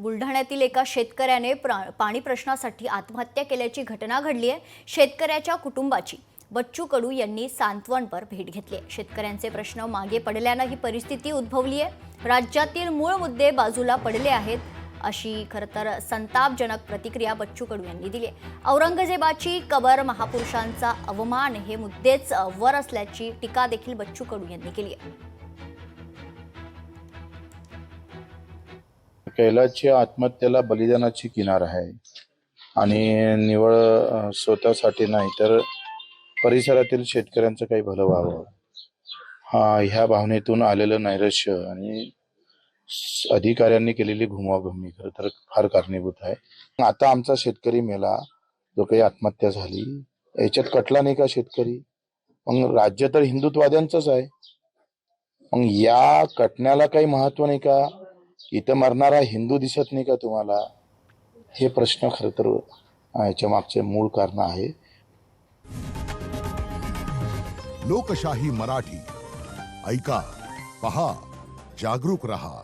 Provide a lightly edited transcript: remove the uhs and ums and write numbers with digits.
बुलढाण्यातील एका शेतकऱ्याने पाणी प्रश्नासाठी आत्महत्या केल्याची घटना घडली आहे। शेतकऱ्याच्या कुटुंबाची बच्चू कडू यांनी सांत्वनपर भेट घेतली आहे। शेतकऱ्यांचे प्रश्न मागे पडल्याने ही परिस्थिती उद्भवली आहे। राज्यातील मूळ मुद्दे बाजूला पडले आहेत अशी खरतर संतापजनक प्रतिक्रिया बच्चू कडू यांनी दिली आहे। औरंगजेबाची कबर, महापुरुषांचा अवमान हे मुद्देच वर असल्याची टीका देखील बच्चू कडू यांनी केली आहे। कैलासच्या आत्महत्येला बलिदानाची किनार आहे आणि निवळ स्वतःसाठी नाही तर परिसरातील शेतकऱ्यांचं काही भलं व्हावं ह्या भावनेतून आलेलं नैराश्य आणि अधिकाऱ्यांनी केलेली घुमाघुमी खरं तर फार कारणीभूत आहे। आता आमचा शेतकरी मेला, जो काही आत्महत्या झाली, याच्यात कटला नाही का शेतकरी? मग राज्य तर हिंदुत्ववाद्यांचंच आहे, मग या कटण्याला काही महत्व नाही का? इथं मरणारा हिंदू दिसत नाही का तुम्हाला? हे प्रश्न खरं तर याच्या मागचे मूळ कारण आहे। लोकशाही मराठी ऐका, पहा, जागरूक रहा।